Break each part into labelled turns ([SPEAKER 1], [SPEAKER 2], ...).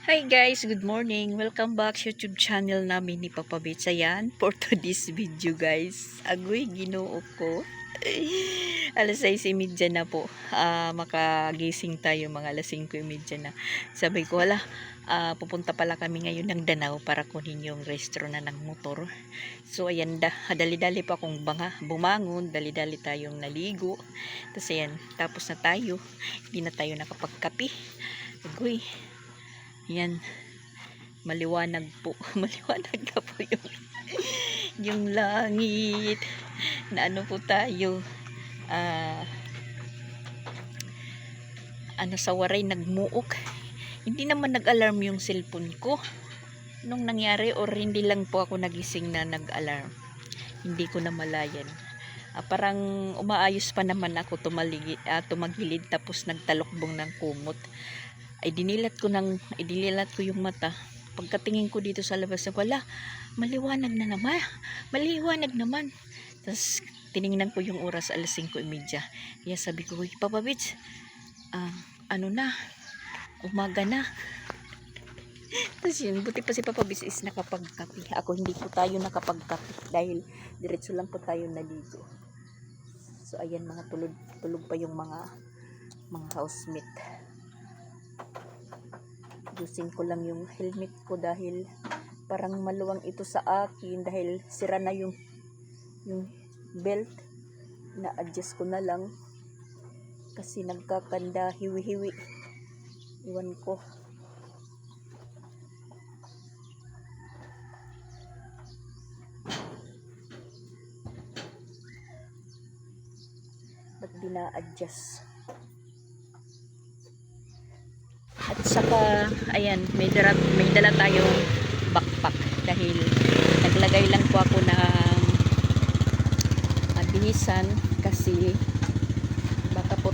[SPEAKER 1] Hi guys, good morning. Welcome back sa YouTube channel namin ni Papa Bits. Ayan, for today's video guys. Agoy, ginoo ko. Alas 6:30 na po. Makagising tayo mga alas 5:30 na. Sabi ko, wala, pupunta pala kami ngayon ng Danau para kunin yung restro na ng motor. So ayan, dali-dali pa akong bumangon, dali-dali tayong naligo. Tapos ayan, tapos na tayo. Hindi na tayo nakapagkape. Agoy. Yan, maliwanag po. Maliwanag na po yung langit. Na ano po tayo. Sa waray nagmuok. Hindi naman nag-alarm yung cellphone ko. Nung nangyari or hindi lang po ako nagising na nag-alarm. Hindi ko na malayan. Parang umaayos pa naman ako tumagilid tapos nagtalokbong ng kumot. Ay dinilat ko yung mata. Pagkatingin ko dito sa labas, wala, maliwanag naman. Tapos tiningnan ko yung oras, alas 5:30. Kaya sabi ko, Papa Bits, ano na, umaga na. Tapos yun, buti pa si Papa Bits is nakapagkape. Ako hindi po tayo nakapagkape dahil diretso lang po tayo naligo. So ayan, mga tulog pa yung mga housemate. Ayusin ko lang yung helmet ko dahil parang maluwang ito sa akin dahil sira na yung belt. Na adjust ko na lang kasi nagkakanda, hiwi-hiwi. Iwan ko. Ba't di na-adjust? At saka, ayan, may dala tayong backpack dahil naglagay lang po ako ng bihisan kasi baka po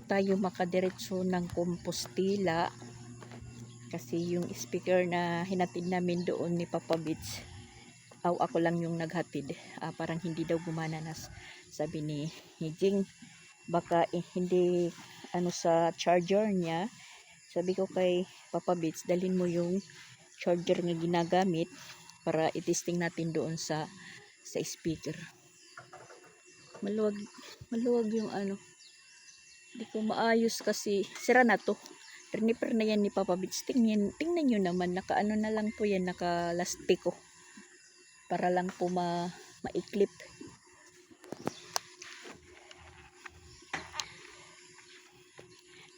[SPEAKER 1] tayo makadiretso ng Compostela. Kasi yung speaker na hinatid namin doon ni Papa Bits, ako lang yung naghatid. Parang hindi daw gumana na, sabi ni Jing. Baka hindi sa charger niya. Sabi ko kay Papa Bits, dalhin mo yung charger nga ginagamit para itesting natin doon sa speaker. Maluwag yung Hindi ko maayos kasi sira na to. Reniper na yan ni Papa Bits. Tingnan nyo naman, nakaano na lang po yan, nakalastiko. Para lang po maiklip.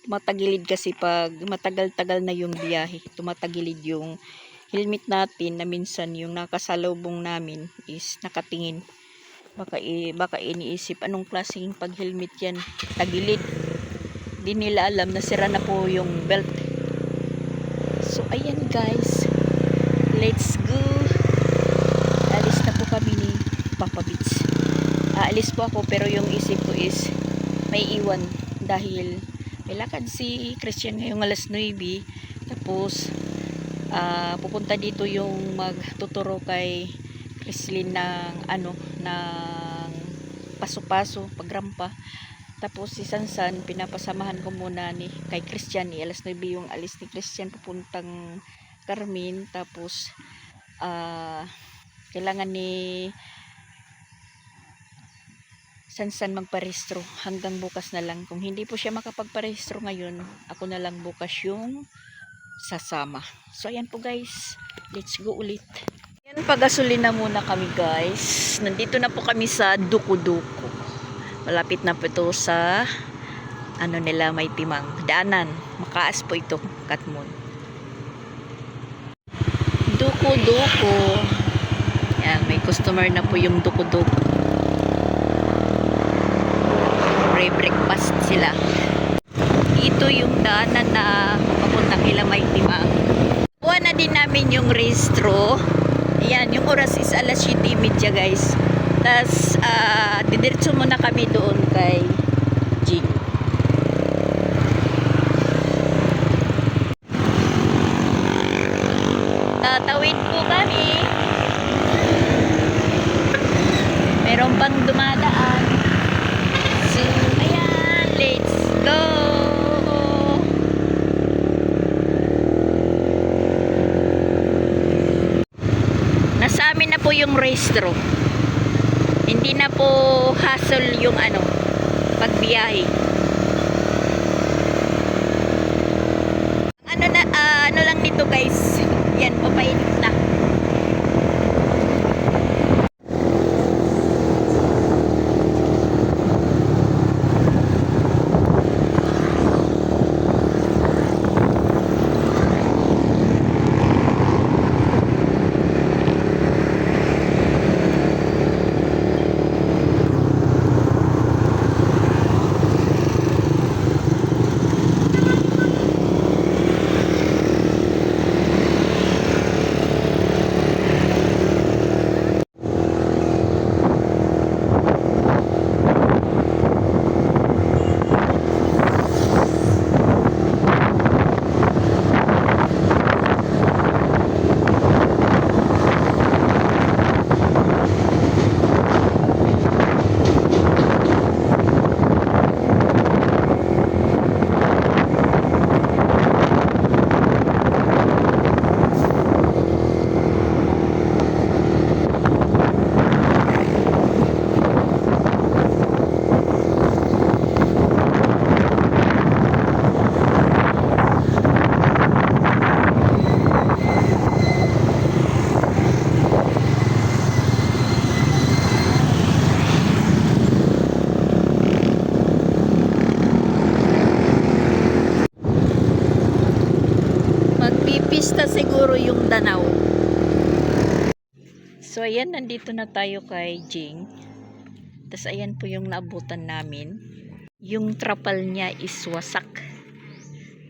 [SPEAKER 1] Tumatagilid kasi pag matagal-tagal na yung biyahe. Tumatagilid yung helmet natin na minsan yung nakasalubong namin is nakatingin. Baka iniisip anong klaseng pag helmet yan. Tagilid. Di nila alam na sira na po yung belt. So ayan guys, let's go. Alis na po kami ni Papa Bits. Alis po ako pero yung isip ko is may iwan dahil may lakad si Christian ngayong alas 9. Tapos pupunta dito yung magtuturo kay Chrislyn ng paso-paso, pagrampa. Tapos si Sansan, pinapasamahan ko muna kay Christian. Alas 9 yung alis ni Christian papuntang Carmen. Tapos kailangan ni Sansan magparehistro hanggang bukas na lang. Kung hindi po siya makapagparehistro ngayon, ako na lang bukas yung sasama. So ayan po guys, let's go ulit. Yan, pagasolina muna kami guys. Nandito na po kami sa Duku-Duku. Malapit na po ito sa nila may timang daanan. Makaas po ito, Katmon. Duku-Duku. Yan, may customer na po yung Duku-Duku. Breakfast sila. Ito yung daanan na papunta kila may timang. Kuha na din namin yung restro. Ayan, yung oras is alas 7:30 guys. Tapos, didiretso muna kami doon kay Jing. Tatawid po kami. Meron bang dumadaan? So, ayan. Let's go! Nasa amin na po yung restro. Hindi na po hassle yung pagbiyahe. Ano lang nito guys. Yan, papainit na. Magpipista siguro yung Danau. So ayan, nandito na tayo kay Jing. Tapos ayan po yung naabutan namin. Yung trapal niya is wasak.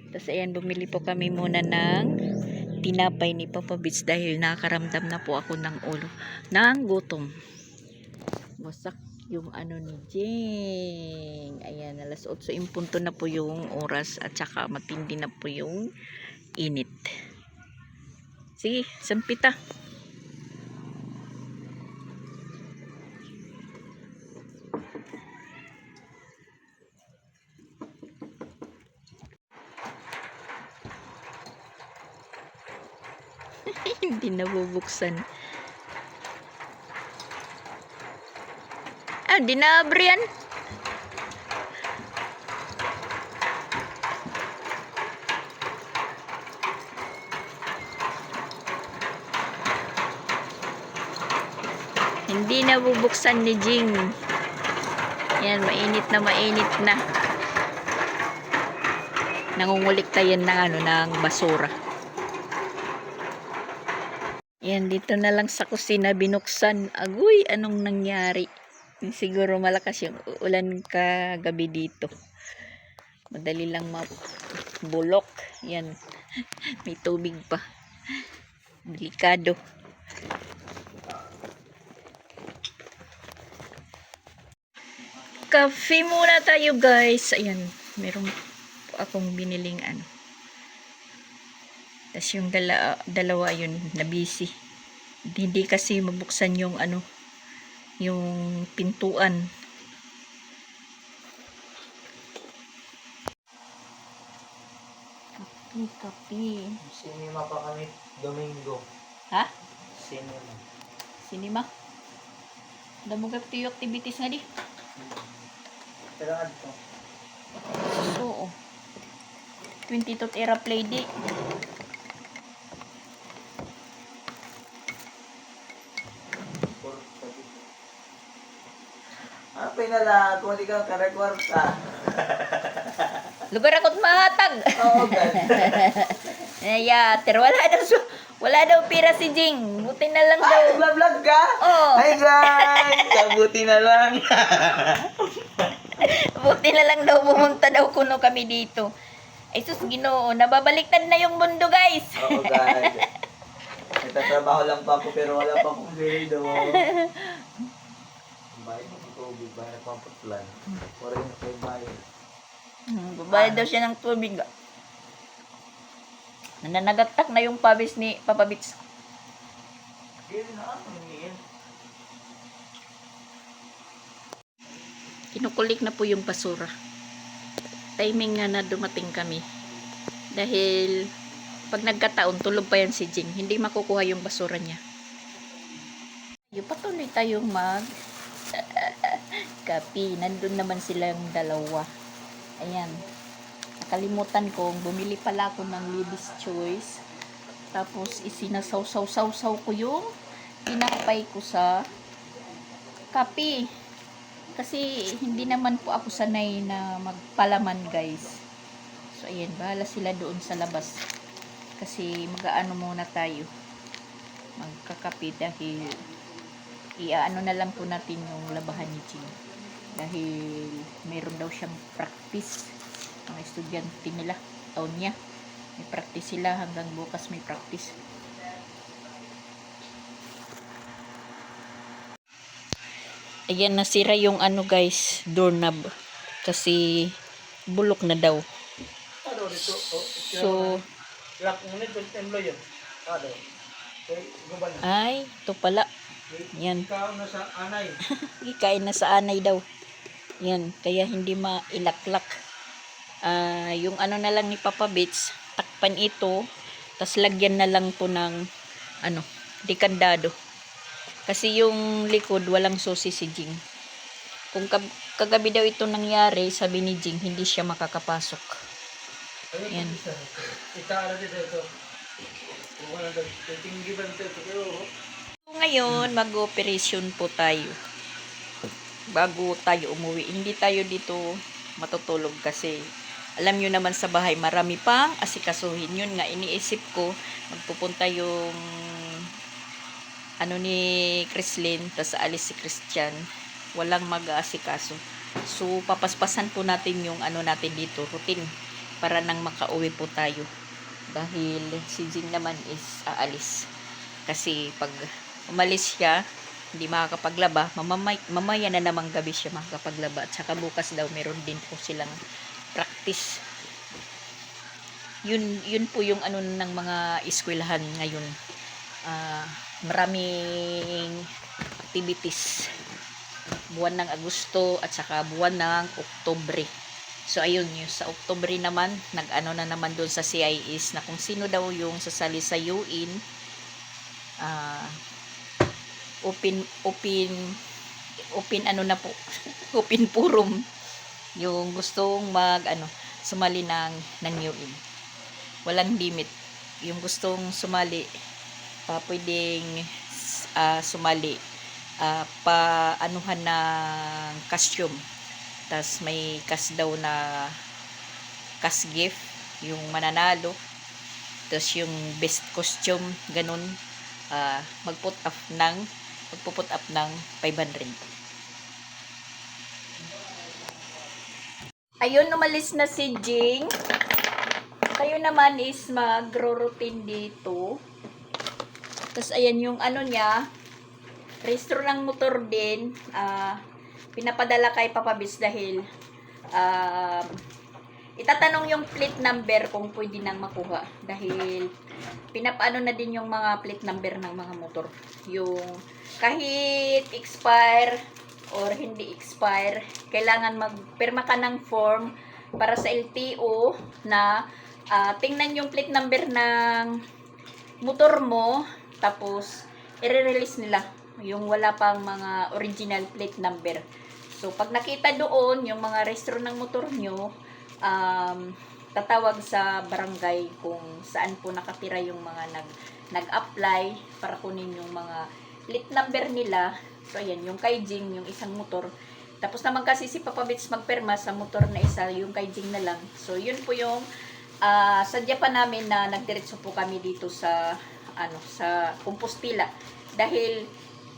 [SPEAKER 1] Tapos ayan, bumili po kami muna ng tinapay ni Papa Beach dahil nakakaramdam na po ako ng ulo ng gutom. Wasak yung ni Jing. Ayan, alas 8 impunto na po yung oras at saka matindi na po yung init. Sige, sampita. Hindi nabubuksan. Di na abre yan. Hindi nabubuksan ni Jing. Yan, mainit na. Nangungulikta yan ng basura. Yan, dito na lang sa kusina binuksan. Agoy, anong nangyari? Siguro malakas yung ulan kagabi dito. Madali lang mabulok. Yan, may tubig pa. Delikado. Coffee muna tayo guys. Ayan, meron akong biniling tas yung dalawa yun na busy. Hindi kasi mabuksan yung yung pintuan. Kape.
[SPEAKER 2] Cinema pa kami Domingo.
[SPEAKER 1] Ha?
[SPEAKER 2] Cinema.
[SPEAKER 1] Damo ka tiyo activities nga di.
[SPEAKER 2] Pero ano to?
[SPEAKER 1] Oo. 22 era play day.
[SPEAKER 2] Ano pinala kung di ka karekwarta?
[SPEAKER 1] Lugar ako't mahatag.
[SPEAKER 2] Oo, God.
[SPEAKER 1] Pero wala daw pira si Jing. Buti na lang daw.
[SPEAKER 2] Ay, vlog ka?
[SPEAKER 1] Oo.
[SPEAKER 2] Hi guys! Kabuti na lang.
[SPEAKER 1] Buti na lang daw pumunta daw kuno kami dito. Ay sus, Ginoo, nababaliktad na yung mundo, guys.
[SPEAKER 2] Oo, God. Nagtatrabaho lang pa ako pero wala pa akong sweldo. Bayad ng tubig, bayad ng pagplan. Wala yung kayo bayad.
[SPEAKER 1] Babayad daw siya ng tubig. Nananagaktak na yung pawis ni Papa Bits.
[SPEAKER 2] Hindi na ako hingin.
[SPEAKER 1] Kinukulik na po yung basura. Timing nga na dumating kami. Dahil pag nagkataon, tulog pa yan si Jing. Hindi makukuha yung basura niya. Yung patuloy tayong kapi. Nandun naman silang dalawa. Ayan. Nakalimutan kong bumili pala ako ng Lady's Choice. Tapos isinasaw-saw-saw ko yung tinapay ko sa kapi. Kasi hindi naman po ako sanay na magpalaman, guys. So ayan, bahala sila doon sa labas. Kasi mag-aano muna tayo. Magkakape dahil iaano na lang po natin yung labahan ni Jing. Dahil meron daw siyang practice. Mga estudyante nila, taon niya. May practice sila hanggang bukas may practice. Ayan, nasira yung ano guys, doorknob. Kasi bulok na daw.
[SPEAKER 2] Ano dito?
[SPEAKER 1] So,
[SPEAKER 2] Lock mo nito, templo yun. Ano? Guban na.
[SPEAKER 1] ay, ito pala. Yan.
[SPEAKER 2] Ikaw na sa anay.
[SPEAKER 1] Ikain na sa anay daw. Yan, kaya hindi mailaklak. Yung ano na lang ni Papa Bits, takpan ito, tas lagyan na lang po ng ano, dekandado. Kasi yung likod walang susi si Jing. Kung kagabi daw ito nangyari, sabi ni Jing, hindi siya makakapasok. Yan.
[SPEAKER 2] Itaara dito ito. Wala daw. Tinggiban ito.
[SPEAKER 1] So, ngayon, mag-operation po tayo. Bago tayo umuwi. Hindi tayo dito matutulog kasi alam nyo naman sa bahay, marami pang asikasuhin. Yun nga, iniisip ko, magpupunta yung ano ni Chrislyn, tas alis si Christian. Walang mag-aasikaso. So, papaspasan po natin yung ano natin dito, routine, para nang makauwi po tayo. Dahil si Jing naman is aalis. Kasi pag umalis siya, hindi makakapaglaba, mamaya na namang gabi siya makakapaglaba. At saka bukas daw meron din po silang practice. Yun po yung ano ng mga eskwelahan ngayon. Maraming activities. Buwan ng Agosto at saka buwan ng Oktubre. So ayun, yung sa Oktubre naman, nag-ano na naman doon sa CIS na kung sino daw yung sasali sa UIN, open ano na po, open forum, yung gustong sumali ng UIN. Walang limit. Yung gustong sumali, pwedeng sumali, paanuhan ng costume. Tas may cash daw na cash gift yung mananalo. Tas yung best costume ganun, magput up ng 500. Ayun, umalis na si Jing. Kayo naman is magro-routine dito. Tas ayan yung ano niya, restro ng motor din. Pinapadala kay Papa Bis dahil itatanong yung plate number kung pwede nang makuha. Dahil pinapaano na din yung mga plate number ng mga motor. Yung kahit expire or hindi expire, kailangan magpirma ka ng form para sa LTO na tingnan yung plate number ng motor mo, tapos i-release nila yung wala pang mga original plate number. So, pag nakita doon yung mga rehistro ng motor nyo, tatawag sa barangay kung saan po nakatira yung mga nag-apply para kunin yung mga plate number nila. So, ayan, yung kay Jing, yung isang motor. Tapos naman kasi si Papa Bits magperma sa motor na isa, yung kay Jing na lang. So, yun po yung sadya pa namin na nagdiretso po kami dito sa sa Compostela. Dahil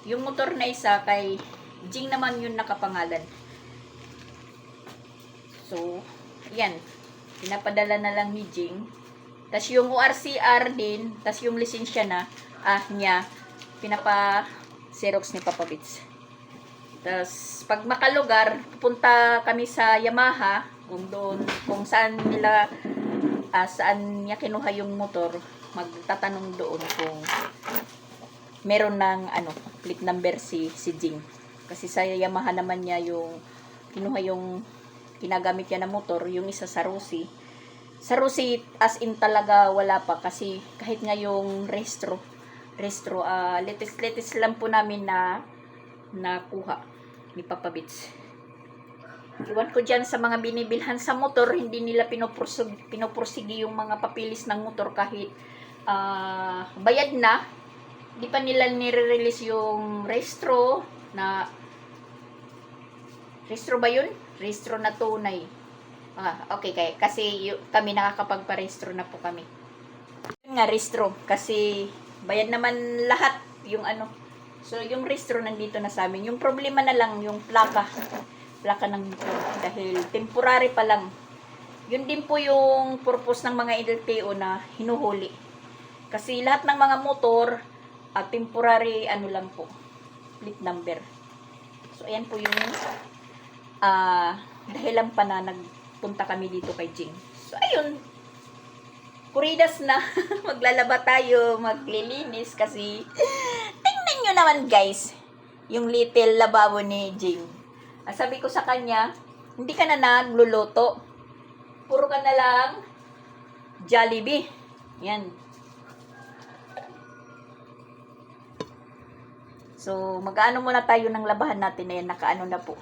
[SPEAKER 1] yung motor na isa kay Jing naman yun nakapangalan. So, yan. Pinapadala na lang ni Jing. Tas yung ORCR din, tas yung lisensya na niya, pinapa-xerox ni Papa Bits. Tas pag makalugar, pupunta kami sa Yamaha, kung saan nila saan niya kinuha yung motor, magtatanong doon kung meron ng plate number si Jing. Kasi sa Yamaha naman niya yung kinuha yung ginagamit niya na motor, yung isa sa Rusi. Sa Rusi as in talaga wala pa kasi kahit nga yung restro latest lang po namin na nakuha ni Papa Bits. Iwan ko dyan sa mga binibilhan sa motor, hindi nila pinopursigi yung mga papilis ng motor kahit bayad na. Di pa nila nire-release yung restro ba yun? Restro na tunay. Okay, kasi kami nakakapagpa-restro na po kami. Yun nga, restro. Kasi bayad naman lahat yung So, yung restro nandito na sa amin. Yung problema na lang, yung plaka ng motor. Dahil temporary pa lang. Yun din po yung purpose ng mga LTO na hinuhuli. Kasi lahat ng mga motor, temporary lang po. Plate number. So, ayan po yung dahilan pa na nagpunta kami dito kay Jing. So, ayun. Kuridas na. Maglalaba tayo, maglilinis kasi tingnan nyo naman guys, yung little lababo ni Jing. Sabi ko sa kanya, hindi ka na nagluluto. Puro ka na lang Jollibee. Yan. So, mag-ano muna tayo ng labahan natin na yan. Na po.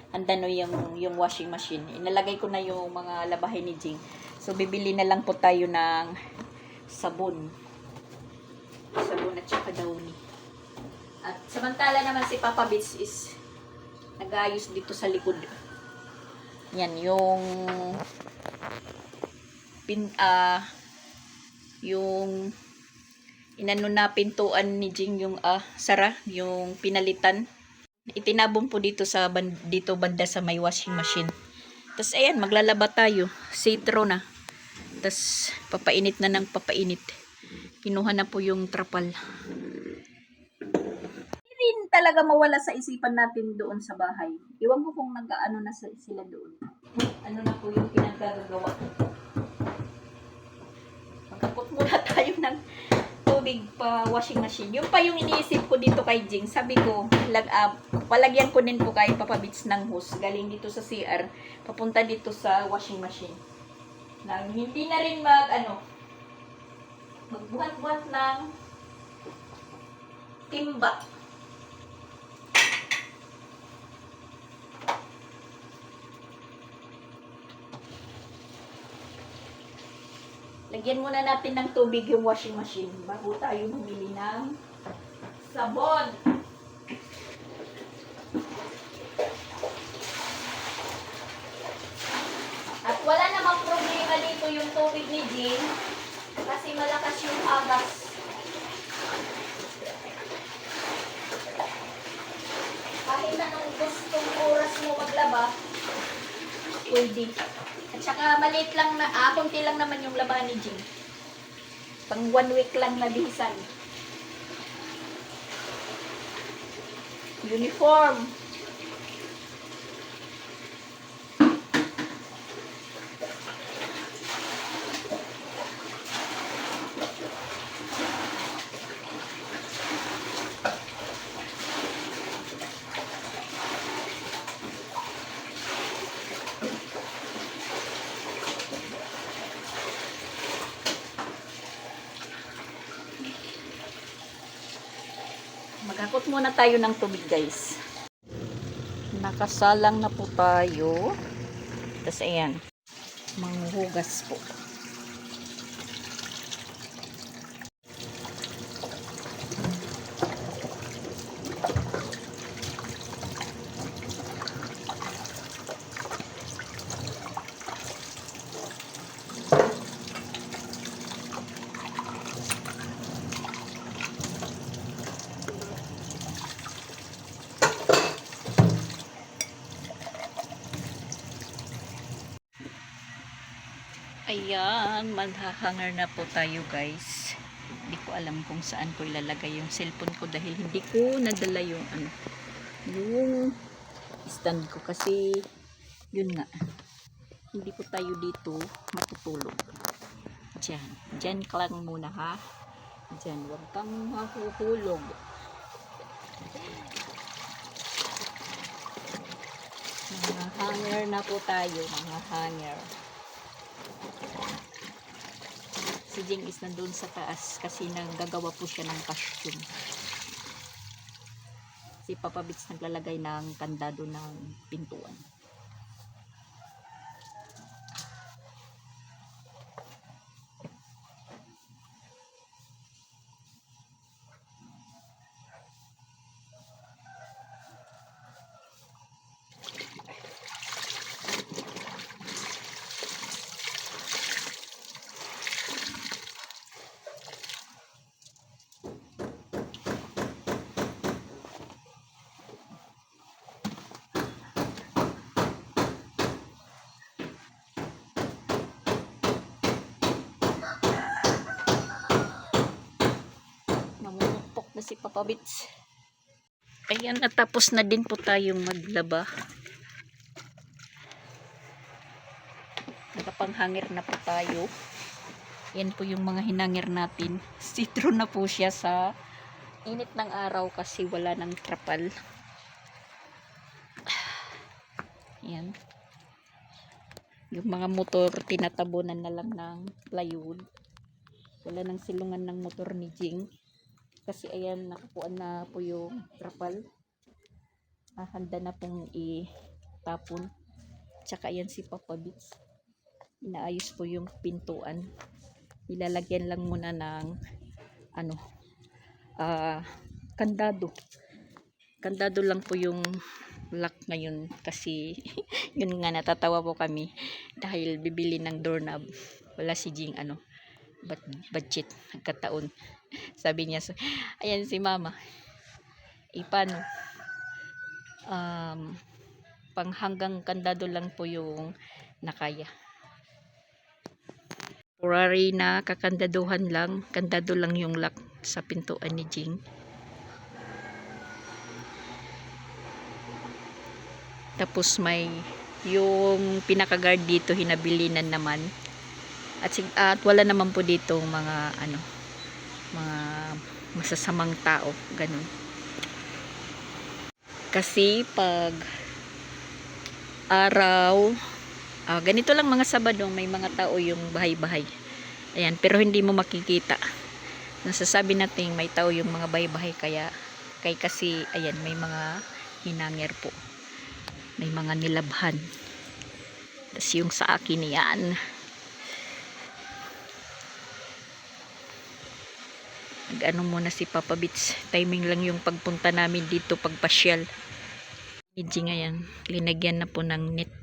[SPEAKER 1] Handa no yung washing machine. Inalagay ko na yung mga labahin ni Jing. So, bibili na lang po tayo ng sabon. Sabon at saka downy. At samantala naman si Papa Bits is nag-ayos dito sa likod. Yan, yung inano na pintuan ni Jing yung sara, yung pinalitan. Itinabong po dito banda sa may washing machine. Tapos ayan, maglalaba tayo. Sitro na. Tapos papainit na ng papainit. Kinuha na po yung trapal. Hindi rin talaga mawala sa isipan natin doon sa bahay. Iwan ko kung nag-ano na sila doon. Ano na po yung pinagagagawa. Magkapot muna tayo ng tubig pa washing machine. Yung pa yung iniisip ko dito kay Jing. Sabi ko, palagyan ko din po kay Papa Bits ng hose. Galing dito sa CR. Papunta dito sa washing machine. Hindi na rin magbuhat-buhat ng timba. Lagyan muna natin ng tubig yung washing machine bago tayo bumili ng sabon. At wala namang problema dito yung tubig ni Jing kasi malakas yung agas. Kahit anong gustong oras mo maglaba, pwede. At saka maliit lang konti lang naman yung labahan ni Jing. Pang 1 week lang na bihisan. Uniform. Magkakot muna tayo ng tubig guys. Nakasalang na po tayo. Tapos ayan, manghugas po. Ayan, maghahangar na po tayo guys. Hindi ko alam kung saan ko ilalagay yung cellphone ko dahil hindi ko nadala yung yung stand ko kasi yun nga, hindi po tayo dito matutulog. Diyan ka lang muna ha. Diyan, huwag kang mahuhulog. Mga hanger na po tayo, mga hanger. Si Jing is nandun sa taas kasi naggagawa po siya ng costume. Si Papa Bits naglalagay ng kandado ng pintuan. Namumukpok na si Papa Bits. Ayan, natapos na din po tayong maglaba. Nakapanghangir na po tayo. Yan po yung mga hinangir natin. Sitro na po siya sa init ng araw kasi wala ng trapal. Yan. Yung mga motor, tinatabunan na lang ng plywood. Wala nang silungan ng motor ni Jing. Kasi ayan, nakapuan na po yung trapal. Handa na pong itapon. Tsaka ayan si Papa Bits. Inaayos po yung pintuan. Ilalagyan lang muna ng kandado. Kandado lang po yung lock ngayon kasi yun nga, natatawa po kami dahil bibili ng doorknob. Wala si Jing budget nagkataon. Sabi niya, ayan si Mama, paano pang hanggang kandado lang po yung nakaya. Temporary na kakandaduhan lang, kandado lang yung lock sa pintuan ni Jing. Tapos may yung pinaka-guard dito hinabilinan naman. At wala naman po dito mga mga masasamang tao, ganun. Kasi pag araw, ganito lang mga Sabado, may mga tao yung bahay-bahay. Ayan, pero hindi mo makikita. Nasasabi natin may tao yung mga bahay-bahay kasi ayan, may mga hinangir po. May mga nilabhan. Tapos yung sa akin yan. Nag-ano muna si Papa Bits. Timing lang yung pagpunta namin dito pagpasyal. Medyo ngayon, linagyan na po ng net.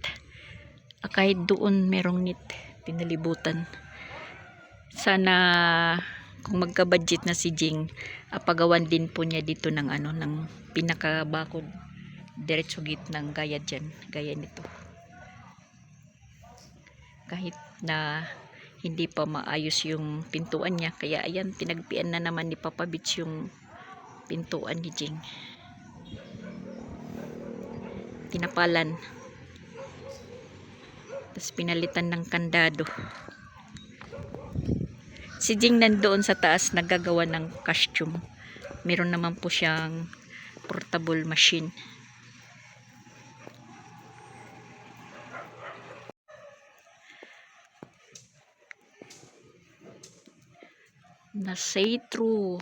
[SPEAKER 1] Kahit doon merong net. Pinalibutan. Sana kung magka-budget na si Jing, pagawan din po niya dito ng ng pinakabakod. Diretso gitnang gaya dyan. Gaya nito. Kahit na hindi pa maayos yung pintuan niya. Kaya ayan, tinagpian na naman ni Papa Bits yung pintuan ni Jing. Tinapalan. Tapos pinalitan ng kandado. Si Jing nandoon sa taas naggagawa ng costume. Meron naman po siyang portable machine. Na-say true.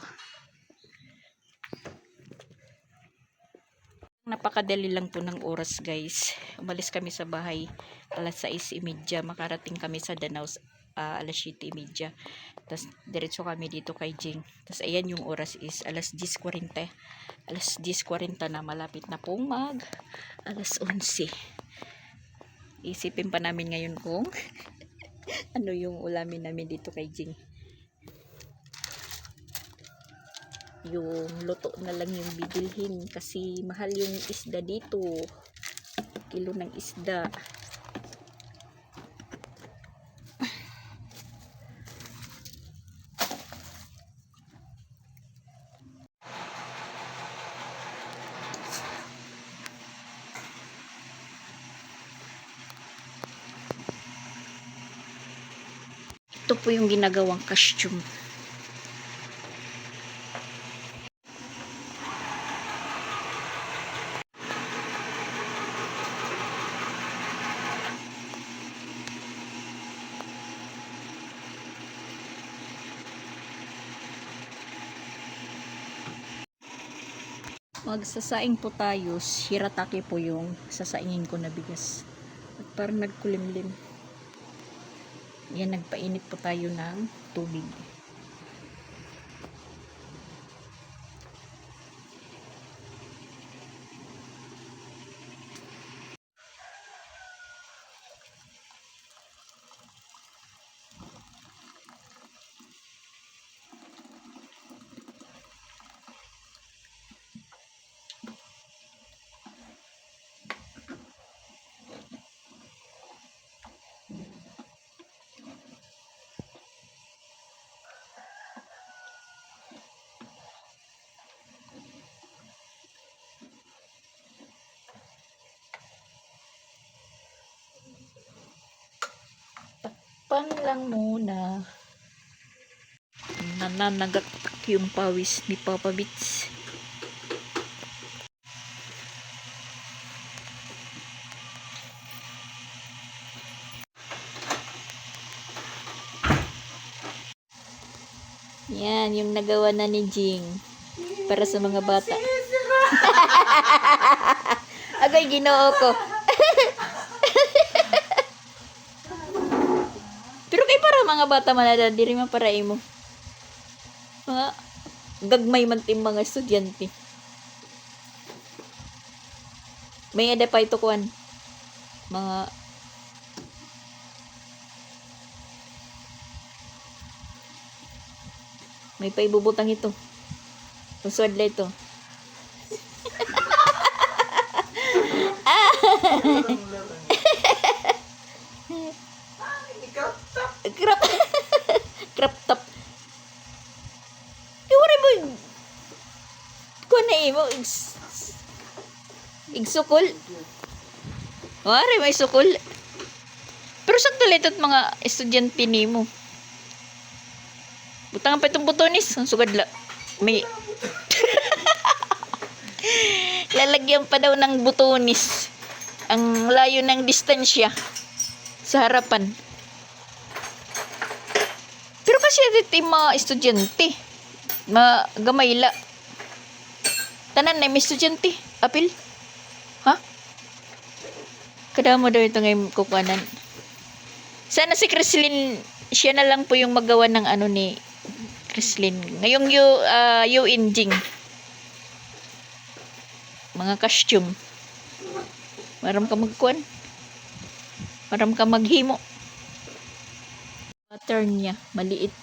[SPEAKER 1] Napakadali lang po ng oras, guys. Umalis kami sa bahay alas 6:30. Makarating kami sa Danau alas 7:30. Tapos diretso kami dito kay Jing. Tapos ayan yung oras is alas 10:40. Alas 10:40 na, malapit na pong alas 11. Isipin pa namin ngayon kung ano yung ulamin namin dito kay Jing. Yung luto na lang yung bibilhin kasi mahal yung isda dito. Kilo ng isda. Ito po yung ginagawang costume. Magsasaing po tayo. Shirataki po yung sasaingin ko na bigas. At parang nagkulimlim. Yan, nagpainit po tayo ng tubig. Pan lang muna. Nananagaktak yung pawis ni Papa Bits. Yan, yung nagawa na ni Jing para sa mga bata. Agay, ginoo ko. Pero kay para mga bata manada, diri man para imo. Mga gagmay man tim mga estudyante. May ada pa ito kuan. Mga may paibubutang ito. Usod la ito. Crop crop top. Iwari mo kuan na imo igsukol. Wari may sukol. Pero sakto lang ito't mga estudyante nimo. Butang pa itong butonis. Ang sugad la. May lalagyan pa daw ng butonis. Ang layo ng distansya sa harapan. Pero kasi dito yung mga estudyante. Gamay la. Tanan na may estudyante. Apil. Ha? Kadamo daw ito ngayon kukuanan. Sana si Chrislyn, siya na lang po yung magawa ng ano ni Chrislyn. Ngayong Injing. Mga costume. Maram ka magkuan. Maram ka maghimo. Pattern niya. Maliit.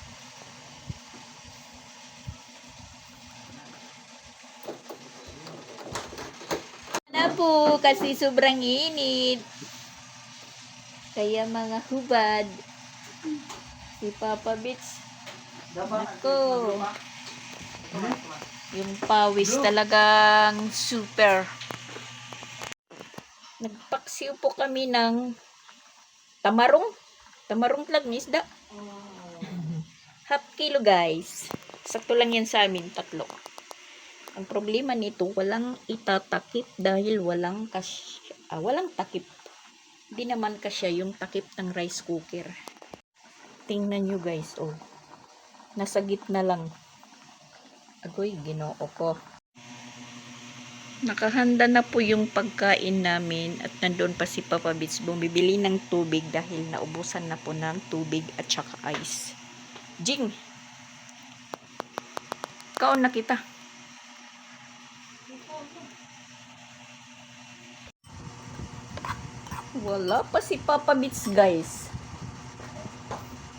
[SPEAKER 1] Na po kasi sobrang init. Kaya mga hubad. Si Papa Bits. Ako. Yung pawis talagang super. Nagpaksiw po kami ng tamarong. Tamarong tlag ni isda. Half kilo guys. Sakto lang yan sa amin, 3. Ang problema nito, walang itatakip dahil walang takip. Hindi naman kasya yung takip ng rice cooker. Tingnan nyo guys, oh. Nasa gitna lang. Agoy, ginoo ko. Nakahanda na po yung pagkain namin at nandoon pa si Papa Bits bumibili ng tubig dahil naubusan na po ng tubig at saka ice. Jing! Kaon na kita. Wala pa si Papa Bits guys.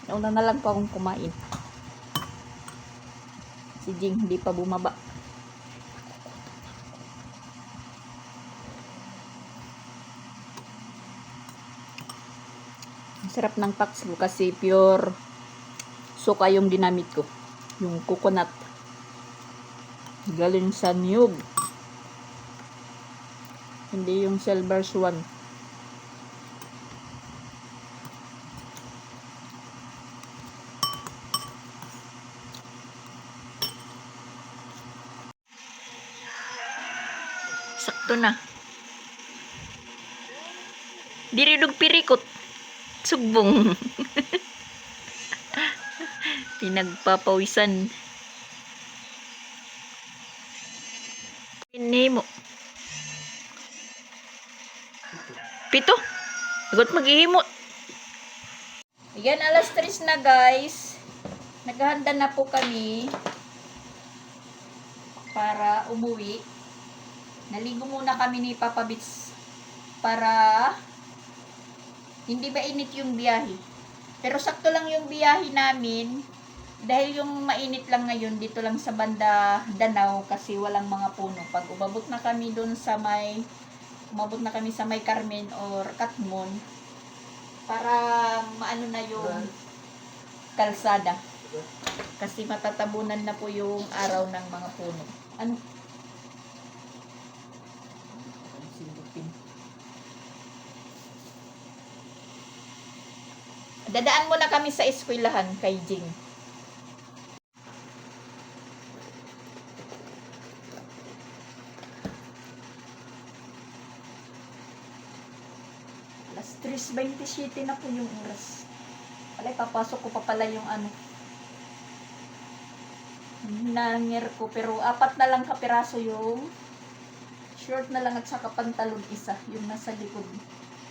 [SPEAKER 1] Nauna na lang pa akong kumain. Si Jing hindi pa bumaba. Ang sarap ng paksiw kasi pure suka yung ginamit ko. Yung coconut. Galing sa niyog. Hindi yung silver swan. Sakto na. Diridog pirikot. Sugbong. Pinagpapawisan. nimo? 7. Agot maghihimo. Ayan, alas 3 na guys. Naghahanda na po kami para umuwi. Naligo muna kami ni Papa Bits para hindi ba init yung biyahe. Pero sakto lang yung biyahe namin dahil yung mainit lang ngayon dito lang sa banda Danau kasi walang mga puno. Pag umabot na kami sa may Carmen or Katmon para maano na yung kalsada. Kasi matatabunan na po yung araw ng mga puno. Ano? Silupin. Dadaan muna kami sa eskwelahan kay Jing. Alas 3:27 na po yung oras. Alay, papasok ko pa pala yung hinangir ko. Pero 4 na lang kapiraso yung short na lang at saka pantalon isa. Yung nasa likod.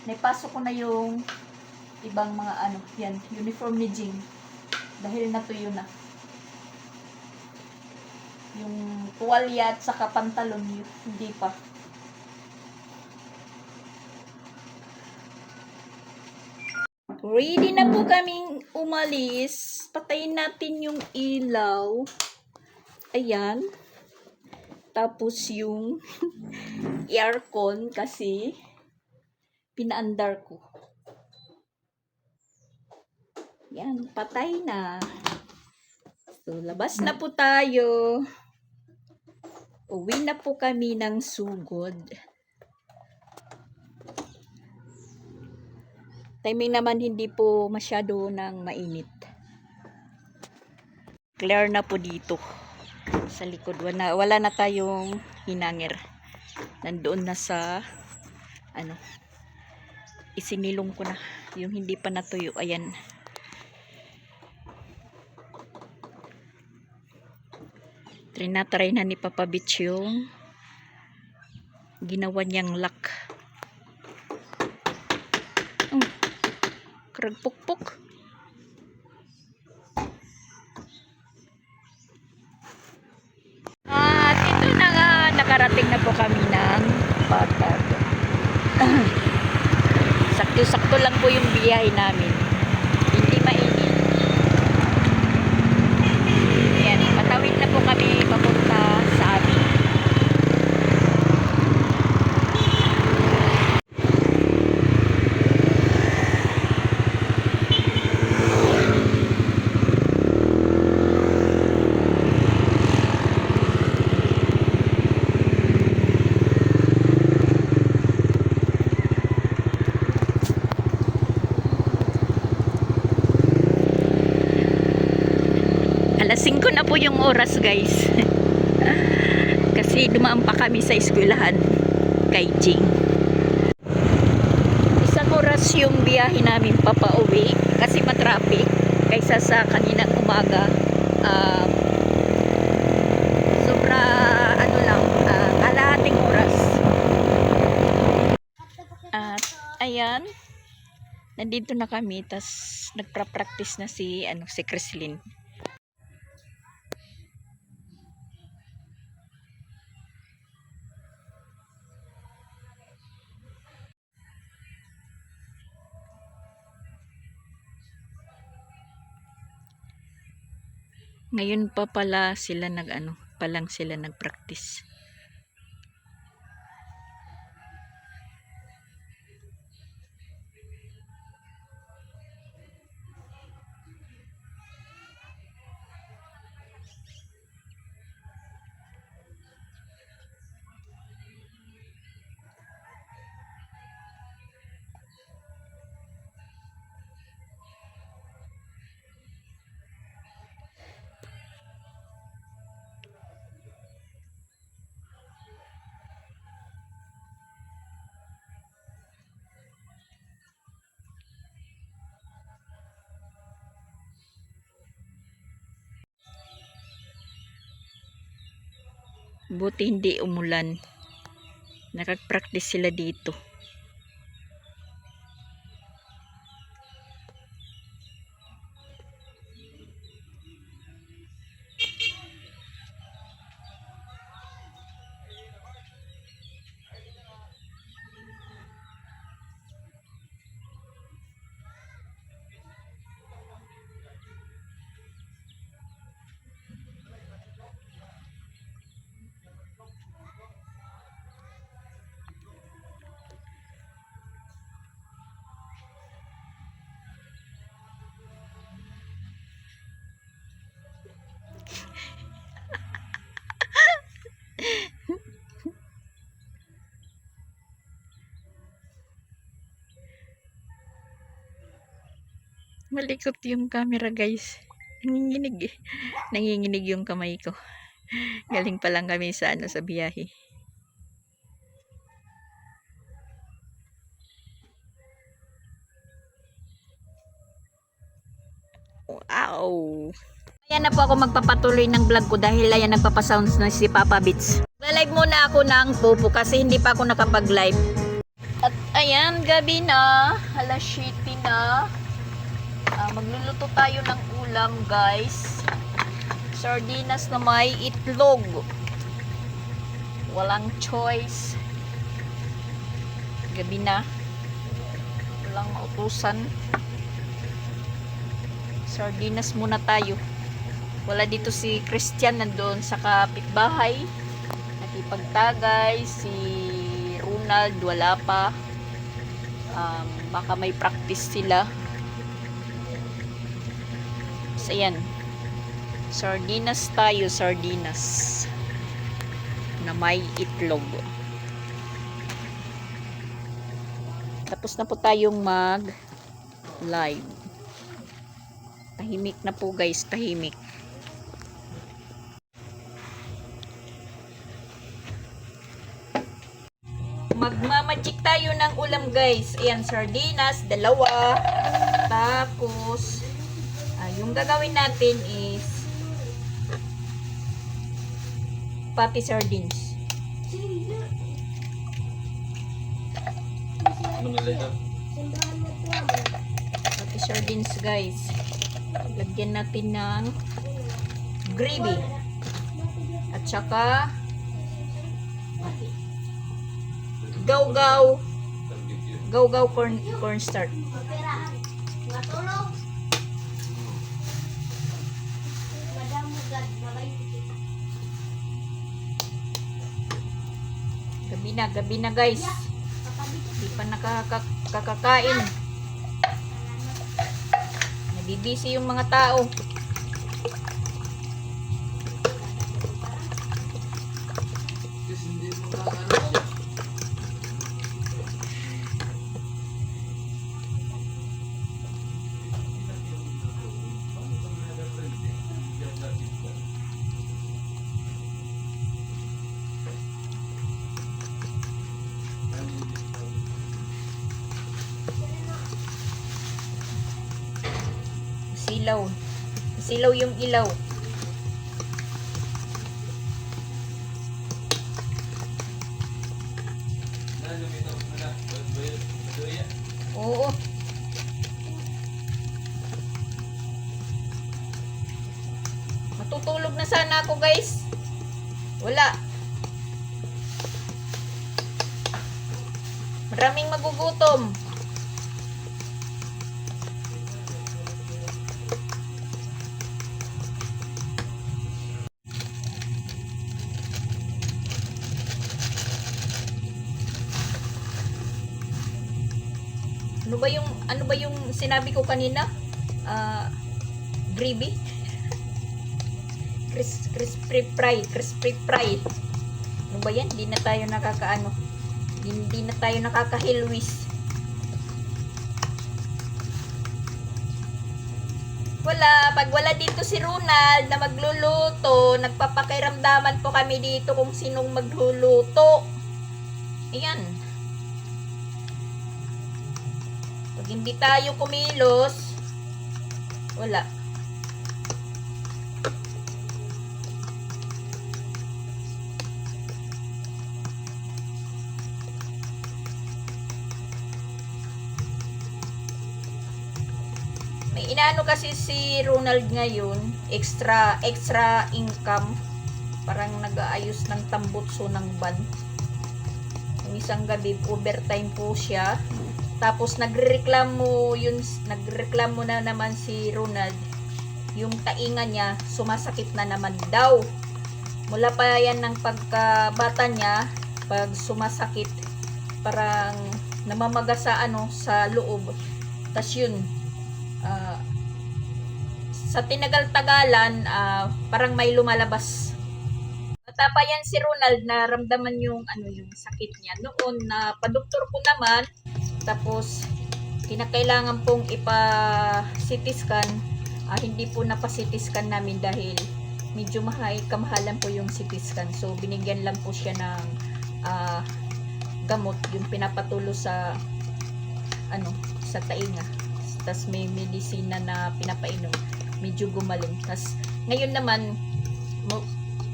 [SPEAKER 1] Naipasok ko na yung ibang mga yan, uniform ni Jing. Dahil natuyo na. Yung tuwalya at saka pantalon, hindi pa. Ready na po kaming umalis. Patayin natin yung ilaw. Ayan. Tapos yung aircon kasi pinaandar ko. Yan, patay na. So, labas na po tayo. Uwi na po kami ng sugod. Timing naman hindi po masyado ng mainit. Clear na po dito. Sa likod. Wala na tayong hinangir. Nandoon na sa isinilong ko na. Yung hindi pa natuyo. Ayan. Trinatry na ni Papa Bits yung ginawa niyang lock. Karagpukpuk. At ito na nga, nakarating na po kami ng Patag. Sakto-sakto lang po yung biyahe namin. Hindi mainit. Ayan, patawid na po kami papunta sa amin. Alas 5 na po yung oras guys. Kasi dumaan pa kami sa eskwelahan kay Jing. Isang oras yung biyahe namin papauwi kasi matraffic kaysa sa kaninang umaga. Sobra kalahating oras. At ayan, nandito na kami, tas nagpa-practice na si Creslin. Ngayon pa pala sila nag-practice. Buti hindi umulan. Nakag-practice sila dito. Malikot yung camera, guys. Nanginginig eh. Nanginginig yung kamay ko. Galing pa lang kami sa sa biyahe. Ow! Ayan na po ako magpapatuloy ng vlog ko dahil ayan nagpapasounds na si Papa Beats. Live muna ako ng pupo kasi hindi pa ako nakapag-live. At ayan, gabi na. Alas 7 na. Magluluto tayo ng ulam, guys. Sardinas na may itlog. Walang choice. Gabi na. Walang mautusan. Sardinas muna tayo. Wala dito si Christian, nandoon sa kapitbahay. Nakipagtagay. Si Ronald wala pa. Baka may practice sila. So, ayan. Sardinas tayo, sardinas. Na may itlog. Tapos na po tayong mag-live. Tahimik na po, guys, tahimik. Magmamagic tayo ng ulam, guys. Ayan, sardinas, dalawa. Tapos, yung gagawin natin is pati sardines. Pati sardines, guys. Lagyan natin ng gravy. At saka gaw-gaw cornstarch. Gabi na, guys. Hindi pa nakakakain. Nabibisi yung mga tao. Silaw yung ilaw. Oo. Matutulog na sana ako, guys. Wala. Maraming magugutom. Ano ba yung sinabi ko kanina? Gravy? Crispy fry. Ano ba yan? Hindi na tayo nakakahilwis. Pag wala dito si Ronald na magluluto, nagpapakiramdaman po kami dito kung sinong magluluto. Ayan. Pag hindi tayo kumilos, wala. inaano kasi si Ronald ngayon, extra income. Parang nag-aayos ng tambutso ng van. Yung isang gabi, overtime po siya. Tapos nagrereklamo na naman si Ronald. Yung tainga niya, sumasakit na naman daw. Mula pa yan ng pagkabata niya, pag sumasakit, parang namamaga sa sa loob. Tas yun, sa tinagal-tagalan, parang may lumalabas. Bata pa yan si Ronald, naramdaman yung yung sakit niya. Noon na padoktor ko naman, tapos kinakailangan pong ipa-CT scan. Hindi po napa-CT scan namin dahil medyo kamahalan po yung CT scan. So binigyan lang po siya ng gamot, yung pinapatulo sa sa tainga. Tas may medisina na pinapainom, medyo gumaling. Tas ngayon naman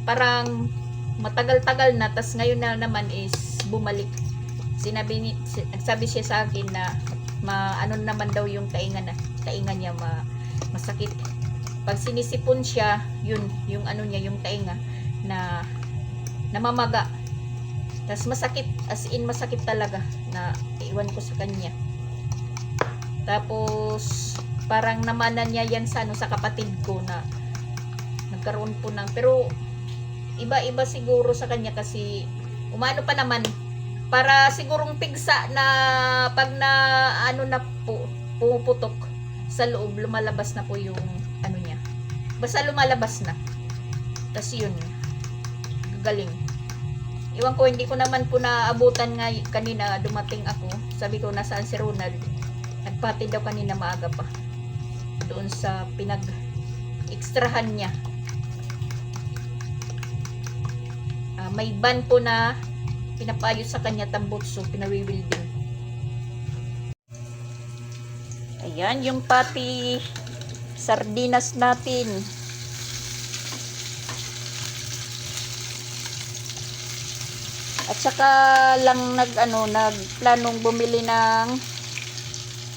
[SPEAKER 1] parang matagal-tagal na, tas ngayon na naman is bumalik. Nagsabi siya sa akin na naman daw yung tainga niya masakit. Pag sinisipon siya, yung yung tainga na namamaga. Tas masakit, as in masakit talaga, na iwan ko sa kanya. Tapos parang namanan niya yan sa kapatid ko na nagkaroon po pero iba-iba siguro sa kanya kasi umano pa naman, para sigurong pigsa na pag na pumuputok sa loob, lumalabas na po yung niya. Basta lumalabas na. Tas yun, galing. Iwan ko, hindi ko naman po naabutan nga kanina, dumating ako. Sabi ko, nasaan si Ronald? Nagpati daw kanina maaga pa. Doon sa pinag-ekstrahan niya. May van po na pinapayos sa kanya, tambutso, pinawi-wielding. Ayan, yung pati sardinas natin. At saka lang nagplanong bumili ng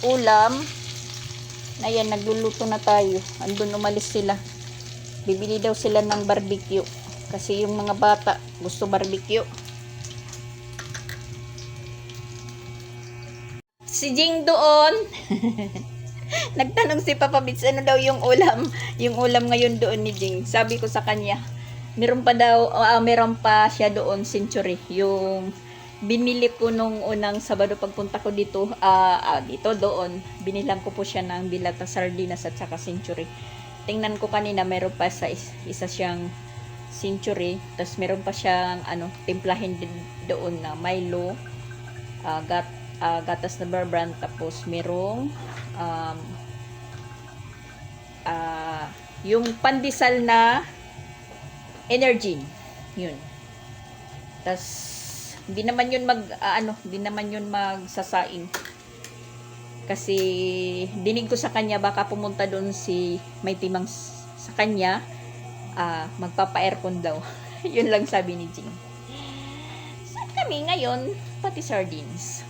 [SPEAKER 1] ulam. Ayan, nagluluto na tayo. Andun umalis sila. Bibili daw sila ng barbecue. Kasi yung mga bata gusto barbecue. Si Jing doon. Nagtanong si Papa Bits, ano daw yung ulam? Yung ulam ngayon doon ni Jing. Sabi ko sa kanya, meron pa siya doon, century. Yung binili ko nung unang Sabado pagpunta ko dito, doon. Binilang ko po siya ng bilata sardinas at saka century. Tingnan ko kanina, meron pa isa siyang century. Tapos meron pa siyang timplahin din doon na Milo, gatas na Bear Brand, tapos merong yung pandesal na energy, yun. Tas hindi naman yun magsasaing, kasi dinig ko sa kanya baka pumunta doon si may timang sa kanya, magpapa-aircon daw. Yun lang sabi ni Jing. Saan kami ngayon? Pati sardines.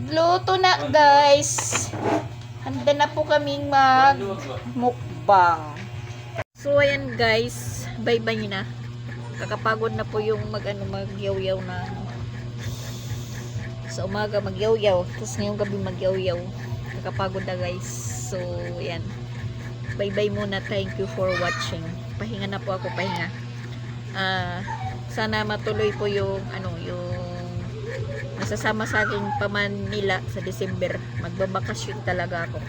[SPEAKER 1] Luto na, guys. Handa na po kaming mag-mukbang. So, ayan guys. Bye-bye na. Kakapagod na po yung magyaw-yaw na. Sa umaga magyaw-yaw. Tapos ngayong gabi magyaw-yaw. Kakapagod na guys. So, ayan. Bye-bye muna. Thank you for watching. Pahinga na po ako. Pahinga. Sana matuloy po yung nasasama sa aking pa Manila sa December. Magbabakasyon talaga ako.